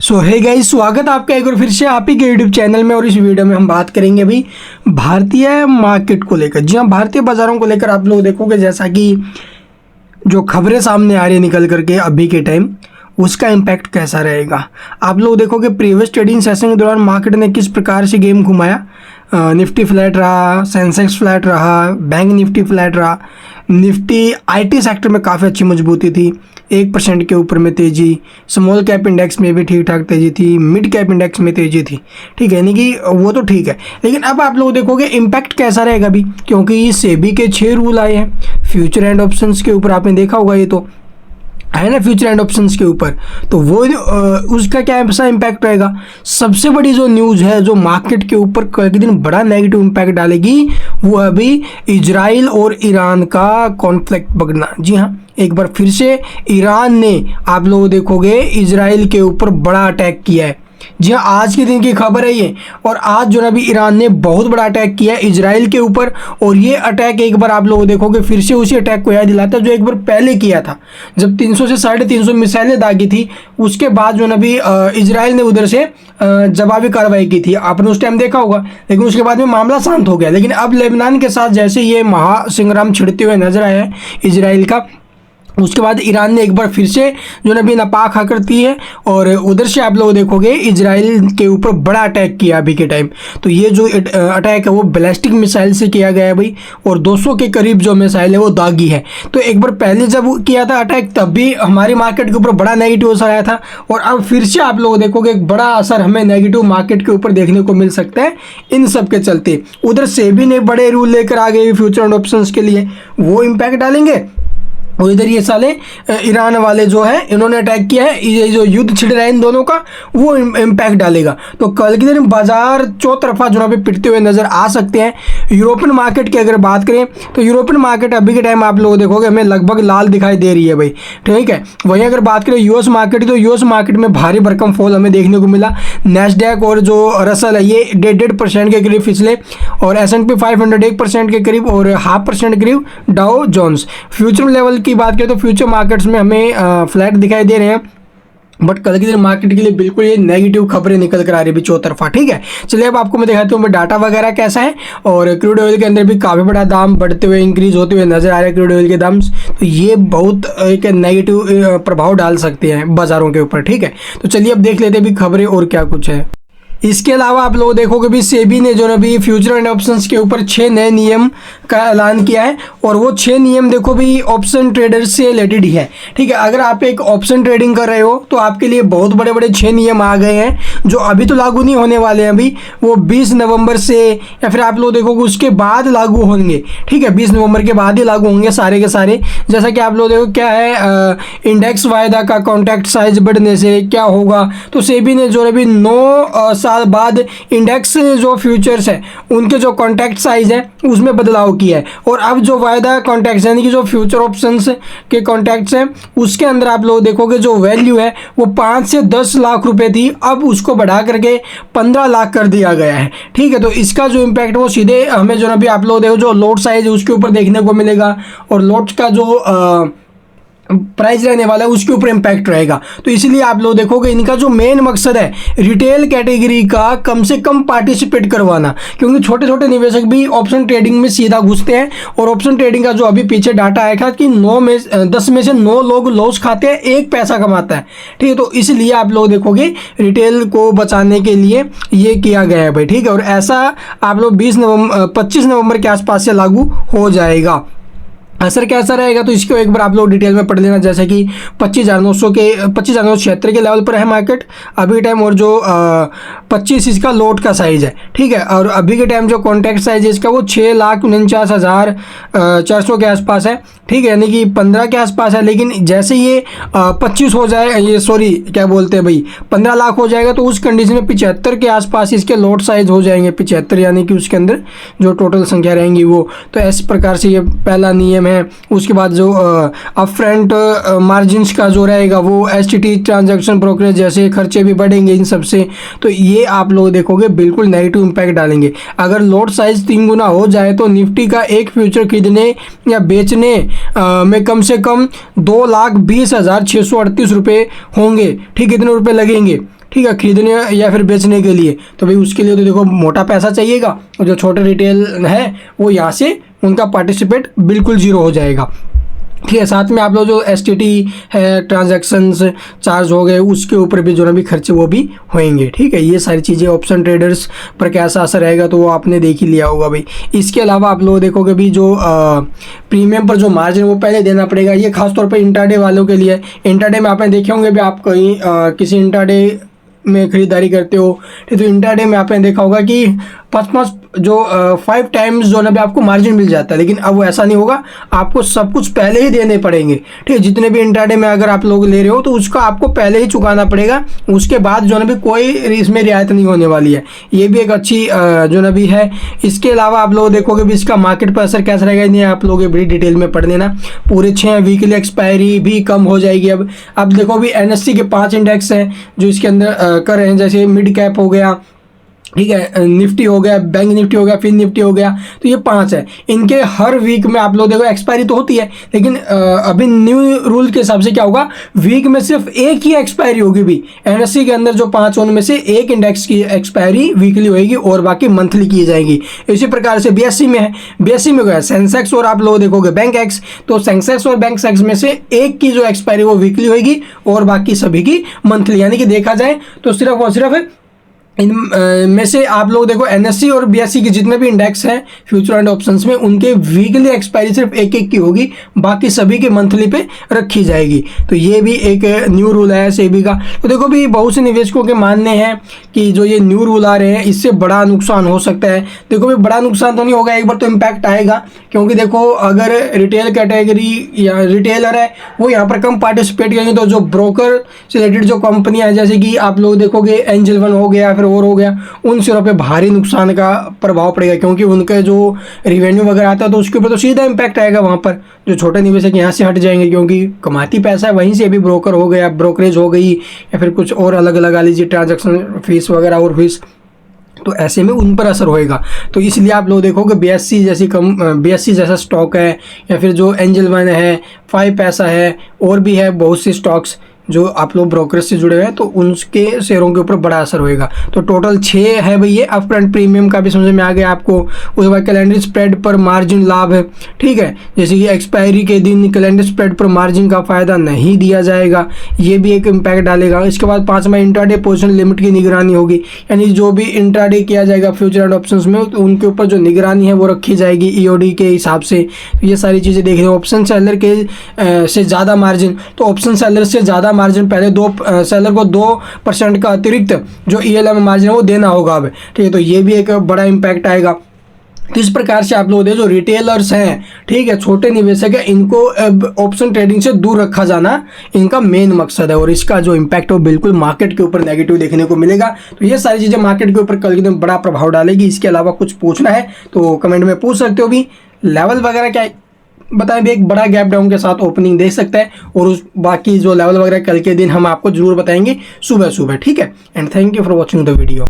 सो hey guys, स्वागत है आपका एक बार फिर से आप ही के यूट्यूब चैनल में। और इस वीडियो में हम बात करेंगे भाई भारतीय मार्केट को लेकर। जी हाँ, भारतीय बाज़ारों को लेकर आप लोग देखोगे जैसा कि जो खबरें सामने आ रही है निकल करके अभी के टाइम, उसका इम्पैक्ट कैसा रहेगा। आप लोग देखोगे प्रीवियस ट्रेडिंग सेशन के दौरान मार्केट ने किस प्रकार से गेम घुमाया। निफ्टी फ्लैट रहा, सेंसेक्स फ्लैट रहा, बैंक निफ्टी फ्लैट रहा। निफ्टी आईटी सेक्टर में काफ़ी अच्छी मजबूती थी, 1% के ऊपर में तेज़ी। स्मॉल कैप इंडेक्स में भी ठीक ठाक तेज़ी थी, मिड कैप इंडेक्स में तेज़ी थी। ठीक है, यानी कि वो तो ठीक है, लेकिन अब आप लोग देखोगे इम्पैक्ट कैसा रहेगा अभी, क्योंकि सेबी के 6 रूल आए हैं फ्यूचर एंड ऑप्शंस के ऊपर। आपने देखा होगा, ये तो है ना, फ्यूचर एंड ऑप्शंस के ऊपर। तो वो उसका क्या ऐसा इम्पैक्ट रहेगा। सबसे बड़ी जो न्यूज़ है जो मार्केट के ऊपर कल के दिन बड़ा नेगेटिव इम्पैक्ट डालेगी, वो अभी इजराइल और ईरान का कॉन्फ्लिक्ट बढ़ना। जी हाँ, एक बार फिर से ईरान ने आप लोग देखोगे इजराइल के ऊपर बड़ा अटैक किया है। जी हाँ, आज के दिन की खबर है ये। और आज जो ना अभी ईरान ने बहुत बड़ा अटैक किया है इजराइल के ऊपर। और ये अटैक एक बार आप लोग देखोगे फिर से उसी अटैक को याद दिलाता है जो एक बार पहले किया था, जब 300 से 350 मिसाइलें दागी थी। उसके बाद जो ना अभी इजराइल ने उधर से जवाबी कार्रवाई की थी, आपने उस टाइम देखा होगा। लेकिन उसके बाद में मामला शांत हो गया। लेकिन अब लेबनान के साथ जैसे ये महासंग्राम छिड़ते हुए नजर आया है इजराइल का, उसके बाद ईरान ने एक बार फिर से जो ना भी नापाक हरकत की है। और उधर से आप लोग देखोगे इजराइल के ऊपर बड़ा अटैक किया अभी के टाइम। तो ये जो अटैक है वो बैलिस्टिक मिसाइल से किया गया है भाई, और 200 के करीब जो मिसाइल है वो दागी है। तो एक बार पहले जब किया था अटैक, तब भी हमारी मार्केट के ऊपर बड़ा नेगेटिव असर आया था। और अब फिर से आप लोग देखोगे एक बड़ा असर हमें नेगेटिव मार्केट के ऊपर देखने को मिल सकता है इन सब के चलते। उधर सेबी ने बड़े रूल लेकर आ गए फ्यूचर एंड ऑप्शंस के लिए, वो इम्पैक्ट डालेंगे। और इधर ये साले ईरान वाले जो है इन्होंने अटैक किया है, ये जो युद्ध छिड़ रहा है इन दोनों का, वो इम्पैक्ट डालेगा। तो कल के दिन बाजार चौतरफा जो है पिटते हुए नजर आ सकते हैं। यूरोपियन मार्केट की अगर बात करें तो यूरोपियन मार्केट अभी के टाइम आप लोग देखोगे हमें लगभग लाल दिखाई दे रही है भाई। ठीक है, वहीं अगर बात करें यूएस मार्केट, तो यूएस मार्केट में भारी भरकम फॉल हमें देखने को मिला। नैस्डैक और जो रसल है ये 1.5% के करीब फिसले, और S&P 500 1% के करीब, और 0.5% के करीब डाउ जोन्स। फ्यूचर लेवल की बात करें तो फ्यूचर मार्केट्स में हमें फ्लैट दिखाई दे रहे हैं। बट कल के दिन मार्केट के लिए बिल्कुल ये नेगेटिव खबरें निकल कर आ रही है चौतरफा। ठीक है, चलिए अब आपको मैं दिखाता हूँ डाटा वगैरह कैसा है। और क्रूड ऑयल के अंदर भी काफ़ी बड़ा दाम बढ़ते हुए इंक्रीज होते हुए नजर आ रहे हैं क्रूड ऑयल के दाम। तो ये बहुत एक नेगेटिव प्रभाव डाल सकते हैं बाजारों के ऊपर। ठीक है, तो चलिए अब देख लेते हैं भी खबरें और क्या कुछ है। इसके अलावा आप लोग देखोगे भी सेबी ने जो ना भी फ्यूचर एंड ऑप्शंस के ऊपर 6 नए नियम का ऐलान किया है। और वो 6 नियम देखो भी ऑप्शन ट्रेडर्स से रिलेटेड ही है। ठीक है, अगर आप एक ऑप्शन ट्रेडिंग कर रहे हो तो आपके लिए बहुत बड़े बड़े 6 नियम आ गए हैं जो अभी तो लागू नहीं होने वाले हैं। अभी वो 20 नवंबर से या फिर आप लोग देखोगे उसके बाद लागू होंगे। ठीक है, 20 नवंबर के बाद ही लागू होंगे सारे के सारे। जैसा कि आप लोग देखो क्या है, इंडेक्स वायदा का कॉन्ट्रैक्ट साइज बढ़ने से क्या होगा। तो सेबी ने जो अभी 9 साल बाद इंडेक्स जो फ्यूचर्स है उनके जो कॉन्ट्रैक्ट साइज है उसमें बदलाव किया है। और अब जो वायदा कॉन्ट्रैक्ट्स यानी कि जो फ्यूचर ऑप्शंस के कॉन्ट्रैक्ट्स हैं उसके अंदर आप लोग देखोगे जो वैल्यू है वो 5 से 10 लाख रुपए थी, अब उसको बढ़ा करके 15 लाख कर दिया गया है। ठीक है, तो इसका जो इम्पैक्ट वो सीधे हमें जो ना भी आप लोग देखो जो लॉट साइज है उसके ऊपर देखने को मिलेगा, और लॉट का जो प्राइस रहने वाला है उसके ऊपर इम्पैक्ट रहेगा। तो इसलिए आप लोग देखोगे इनका जो मेन मकसद है रिटेल कैटेगरी का कम से कम पार्टिसिपेट करवाना, क्योंकि छोटे छोटे निवेशक भी ऑप्शन ट्रेडिंग में सीधा घुसते हैं। और ऑप्शन ट्रेडिंग का जो अभी पीछे डाटा आया था कि 10 में से 9 लोग लॉस खाते हैं, 1 पैसा कमाता है। ठीक है, तो इसलिए आप लोग देखोगे रिटेल को बचाने के लिए ये किया गया है भाई। ठीक है, और ऐसा आप लोग 25 नवंबर के आसपास से लागू हो जाएगा। असर कैसा रहेगा तो इसको एक बार आप लोग डिटेल में पढ़ लेना। जैसे कि 25,976 के लेवल पर है मार्केट अभी के टाइम, और जो 25 इसका लोट का साइज है। ठीक है, और अभी के टाइम जो कॉन्ट्रैक्ट साइज है इसका वो 6,49,400 के आसपास है। ठीक है, यानी कि 15 के आसपास है। लेकिन जैसे ये 25 हो जाए, ये सॉरी क्या बोलते हैं भाई, 15 लाख हो जाएगा तो उस कंडीशन में 75 के आसपास इसके लोट साइज हो जाएंगे। 75 यानी कि उसके अंदर जो टोटल संख्या रहेंगी वो। तो इस प्रकार से ये पहला नियम है। उसके बाद जो अपफ्रंट मार्जिन्स का जो रहेगा वो एसटीटी ट्रांजैक्शन ब्रोकरेज जैसे खर्चे भी बढ़ेंगे इन सब से। तो ये आप लोग देखोगे बिल्कुल नेगेटिव इम्पैक्ट डालेंगे। अगर लॉट साइज 3 गुना हो जाए तो निफ्टी का एक फ्यूचर खरीदने या बेचने में कम से कम 2,20,638 रुपये होंगे। ठीक, इतने रुपये लगेंगे। ठीक ठीक है, खरीदने या फिर बेचने के लिए, तो भाई उसके लिए तो देखो मोटा पैसा चाहिएगा, और जो छोटे रिटेल है वो यहाँ से उनका पार्टिसिपेट बिल्कुल जीरो हो जाएगा। ठीक है, साथ में आप लोग जो STT है, ट्रांजैक्शंस चार्ज हो गए, उसके ऊपर भी जो ना भी खर्चे वो भी होंगे। ठीक है, ये सारी चीज़ें ऑप्शन ट्रेडर्स पर कैसा असर रहेगा तो वो आपने देख ही लिया होगा भाई। इसके अलावा आप लोग देखोगे भी जो प्रीमियम पर जो मार्जिन वो पहले देना पड़ेगा, ये खासतौर पर इंट्राडे वालों के लिए। इंट्राडे में आपने देखे होंगे भी, आप कहीं किसी इंट्राडे में खरीदारी करते हो, ठीक, तो इंट्राडे में आपने देखा होगा कि 5 टाइम्स जो ना भी आपको मार्जिन मिल जाता है, लेकिन अब वो ऐसा नहीं होगा, आपको सब कुछ पहले ही देने पड़ेंगे। ठीक है, जितने भी इंट्राडे में अगर आप लोग ले रहे हो तो उसका आपको पहले ही चुकाना पड़ेगा, उसके बाद जो ना भी कोई इसमें रियायत नहीं होने वाली है। ये भी एक अच्छी जो ना भी है। इसके अलावा आप लोग देखोगे भी इसका मार्केट पर असर कैसा रहेगा, नहीं आप लोग बड़ी डिटेल में पढ़ लेना। पूरे 6 वीकली एक्सपायरी भी कम हो जाएगी। अब देखो भी NSE के 5 इंडेक्स हैं जो इसके अंदर कर रहे हैं, जैसे मिड कैप हो गया, ठीक है, निफ्टी हो गया, बैंक निफ्टी हो गया, फिन निफ्टी हो गया, तो ये 5 है। इनके हर वीक में आप लोग देखो एक्सपायरी तो होती है, लेकिन अभी न्यू रूल के हिसाब से क्या होगा, वीक में सिर्फ एक ही एक्सपायरी होगी भी। NSE के अंदर जो 5 उनमें से एक इंडेक्स की एक्सपायरी वीकली होगी और बाकी मंथली की जाएगी। इसी प्रकार से BSE में है, BSE में क्या है, सेंसेक्स और आप लोग देखोगे बैंक एक्स, तो सेंसेक्स और बैंक एक्स में से एक की जो एक्सपायरी वो वीकली होगी और बाकी सभी की मंथली। यानी कि देखा जाए तो सिर्फ और सिर्फ इन में से आप लोग देखो NSE और BSE के जितने भी इंडेक्स हैं फ्यूचर एंड ऑप्शंस में, उनके वीकली एक्सपायरी सिर्फ एक की होगी, बाकी सभी के मंथली पे रखी जाएगी। तो ये भी एक न्यू रूल है SEBI का। तो देखो भी बहुत से निवेशकों के मानने हैं कि जो ये न्यू रूल आ रहे हैं इससे बड़ा नुकसान हो सकता है। देखो भी बड़ा नुकसान तो नहीं होगा, एक बार तो इम्पैक्ट आएगा, क्योंकि देखो अगर रिटेल कैटेगरी या रिटेलर है वो यहाँ पर कम पार्टिसिपेट करेंगे, तो जो ब्रोकर से रिलेटेड जो कंपनियाँ हैं, जैसे कि आप लोग देखोगे एंजल वन हो गया, फिर और हो गया, उन शेयरों पे भारी नुकसान का प्रभाव पड़ेगा, क्योंकि उनका जो रेवेन्यू वगैरह आता है तो उसके ऊपर तो सीधा इम्पैक्ट आएगा। वहाँ पर जो छोटे निवेशक यहाँ से हट जाएंगे, क्योंकि कमाती पैसा है वहीं से, भी ब्रोकर हो गया, ब्रोकरेज हो गई, या फिर कुछ और अलग लगा लीजिए ट्रांजैक्शन फीस वगैरह और फीस, तो ऐसे में उन पर असर होएगा। तो इसलिए आप लोग देखोगे BSE जैसा स्टॉक है, या फिर जो एंजल वन है, 5 पैसा है, और भी है बहुत से स्टॉक्स जो आप लोग ब्रोकरेज से जुड़े हुए हैं, तो उनके शेयरों के ऊपर बड़ा असर होएगा। तो टोटल 6 है भाई ये। अपफ्रंट प्रीमियम का भी समझ में आ गया आपको। उसके बाद कैलेंडर स्प्रेड पर मार्जिन लाभ है, ठीक है, जैसे कि एक्सपायरी के दिन कैलेंडर स्प्रेड पर मार्जिन का फायदा नहीं दिया जाएगा, ये भी एक इम्पैक्ट डालेगा। इसके बाद 5वां इंट्राडे पोजीशन लिमिट की निगरानी होगी, यानी जो भी इंट्राडे किया जाएगा फ्यूचर एंड ऑप्शंस में, तो उनके ऊपर जो निगरानी है वो रखी जाएगी EOD के हिसाब से। तो ये सारी चीज़ें देख रहे हो। ऑप्शन सेलर के से ज़्यादा मार्जिन, तो ऑप्शन सेलर से ज़्यादा मार्जिन पहले सेलर को 2% का अतिरिक्त जो ELM मार्जिन है वो देना होगा अब, ठीक है, तो ये भी एक बड़ा इम्पैक्ट आएगा। तो इस प्रकार से आप लोग जो रिटेलर्स हैं, ठीक है, छोटे निवेशक है, इनको ऑप्शन ट्रेडिंग से दूर रखा जाना इनका मेन मकसद है, और इसका जो इम्पैक्ट है वो बिल्कुल मार्केट के ऊपर नेगेटिव देखने को मिलेगा। तो ये सारी चीज़ें मार्केट के ऊपर कल के दिन बड़ा प्रभाव डालेगी। इसके अलावा कुछ पूछना है तो कमेंट में पूछ सकते हो। भी लेवल वगैरह क्या बताएं भी, एक बड़ा गैप डाउन के साथ ओपनिंग देख सकता है, और उस बाकी जो लेवल वगैरह कल के दिन हम आपको जरूर बताएंगे सुबह सुबह, ठीक है। And thank you for watching the video.